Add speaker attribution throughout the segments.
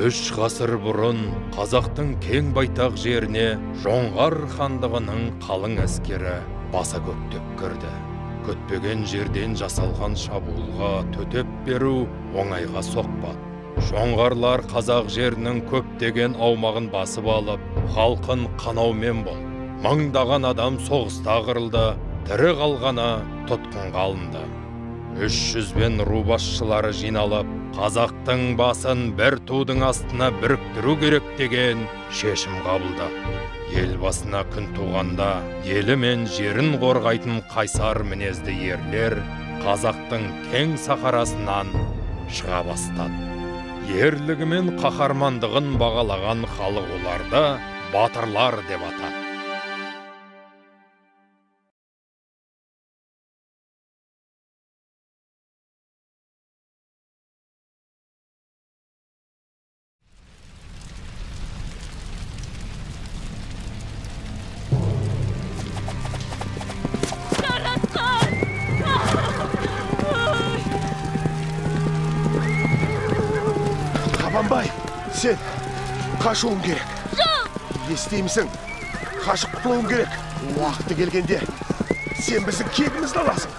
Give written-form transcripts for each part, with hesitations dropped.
Speaker 1: 3 ғасыр бұрын қазақтың кең байтақ жеріне Жоңғар хандығының қалың әскері баса көктеп кірді. Көтпеген жерден жасалған шабуылға төтеп беру оңайға соқпады. Жоңғарлар қазақ жерінің көптеген аумағын басып алып, халқын қанаумен болды. Мыңдаған адам соғыста қырылды, тірі қалғаны тұтқынға алынды. 300 ру басшылары жиналып, қазақтың басын бір тудың астына біріктіру керек деген шешім қабылдады. Ел басына күн туғанда, елі мен жерін қорғайтын қайсар мінезді ерлер қазақтың кең сахарасынан шыға бастады. Ерлігі мен қаһармандығын бағалаған халық оларды батырлар деп атады.
Speaker 2: Қабанбай, сен қашуың керек. Естимісің? Қашып құтылуың керек. Уақыты келгенде сен біздің кегімізді аласың.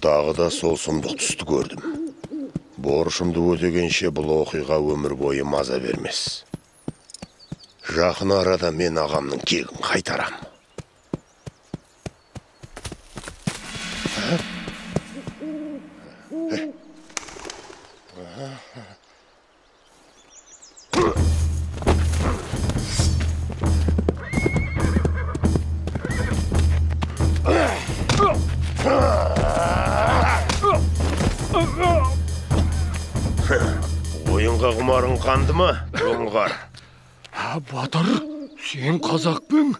Speaker 2: Тағы да сол сұмдық түсті көрдім. Борышымды өтегенше бұл оқиға өмір бойы маза бермес. Жақын арада мен ағамның кегін қайтарам. Ойынға құмарың қанды ма, Жоңғар?
Speaker 3: Батыр, сен қазақпың?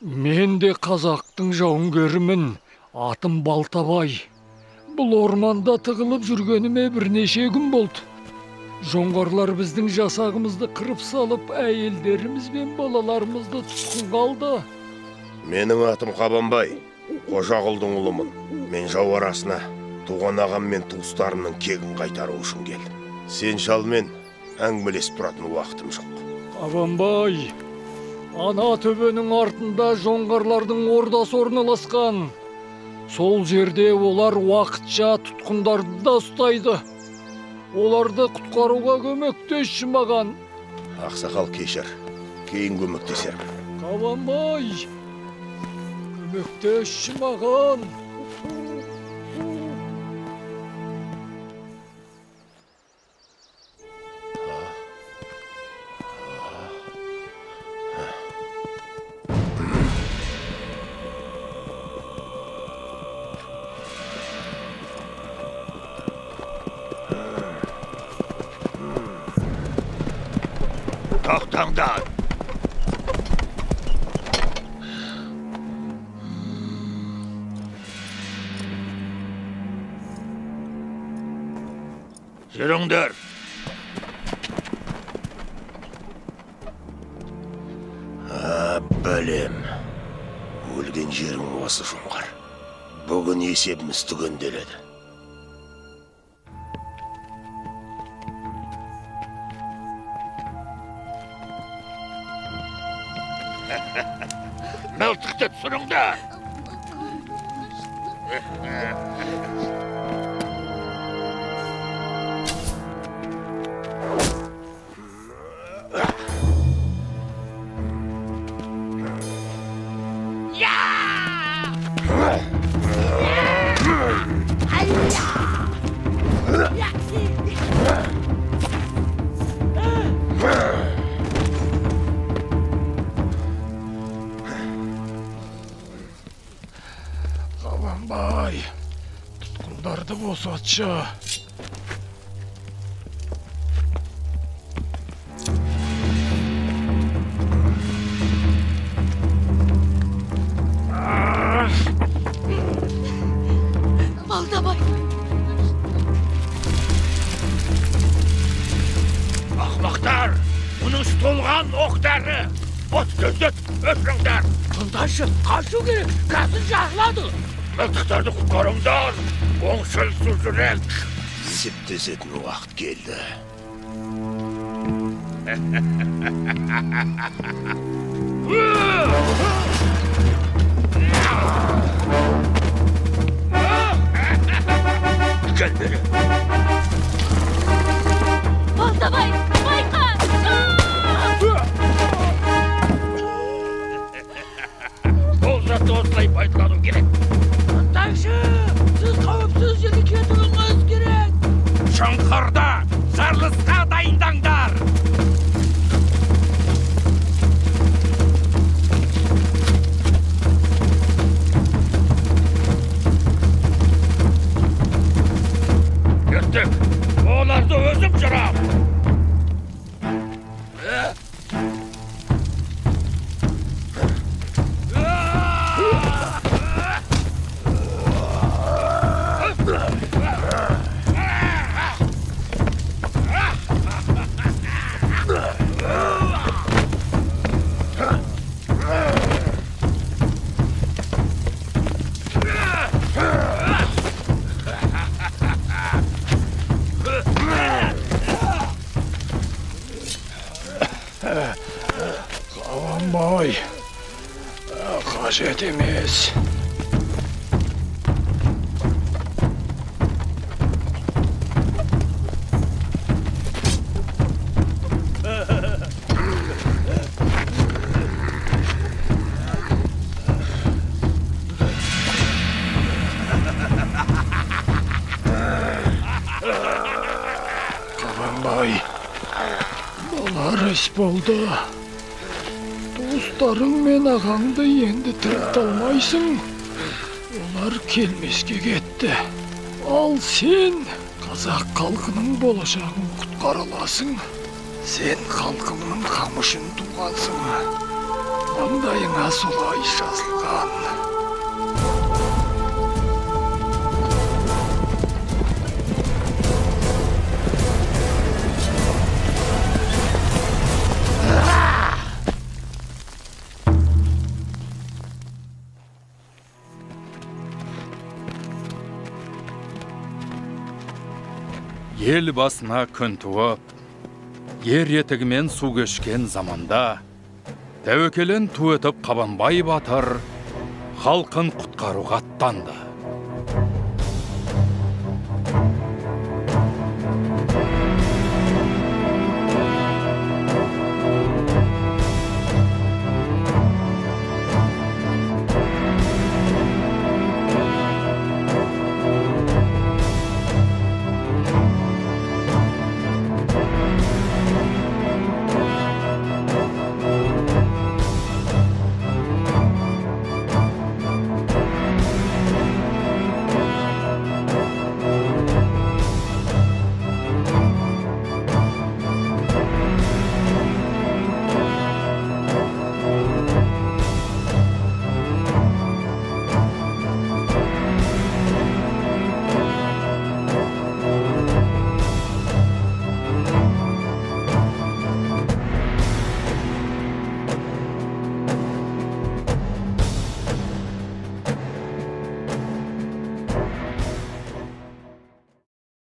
Speaker 3: Мен де қазақтың жауынгерімін, атым Балтабай. Бұл орманда тығылып жүргеніме бірнеше күн болды. Жоңғарлар біздің жасағымызды қырып салып, әйелдеріміз бен балаларымызды тұтқынға алды.
Speaker 2: Менің атым Қабанбай, Қожағұлдың ұлымын. Мен жау арасына туған ағам мен туыстарымның кегін қайтару үшін келдім. Сен шалмен әңгімелесіп тұратын уақытым жоқ.
Speaker 3: Қабанбай, ана төбенің артында жоңғарлардың ордасы орналасқан. Сол жерде олар уақытша тұтқындарды да ұстайды. Оларды құтқаруға көмектесші маған.
Speaker 2: Ақсақал, кешір, кейін көмектесермін.
Speaker 3: Қабанбай, көмектесші маған.
Speaker 2: Тоқтаңдар! Жүріңдер! Бәлем, өлген жерің осы, Жоңғар. Бүгін есебіміз түгенделеді. Мылтықты түсіріңдер!
Speaker 3: Қабанбай, тұтқындарды босатшы.
Speaker 2: бәрі от көздет өтіріңдер.
Speaker 3: Тыңдашы, қашу керек, қазір жағылады.
Speaker 2: Мылтықтарды құтқарыңдар, оңшыл жүрек. Септесетін уақыт келді. Gel beri.
Speaker 4: Baltabay, bayqa!
Speaker 2: Бұл затты осылай пайдалану керек.
Speaker 3: Тыңдашы, сіз қауіпсіз жерге кетуіңіз керек.
Speaker 2: Шыңғырда жарылысқа дайындаңдар. Ертек, оларды өзім жырам.
Speaker 3: Қабанбай, қажет емес. Қабанбай, болар іс болды. Туыстарың мен ағаңды енді тірілте алмайсың. Олар келмеске кетті. Ал сен қазақ халқының болашағын құтқара аласың. Сен халқыңның қамышын туғансың. Маңдайыңа солай жазылған.
Speaker 1: Ел басына күн туып, ер етігімен су кешкен заманда, тәуекелін ту етіп Қабанбай батыр халқын құтқаруға аттанды.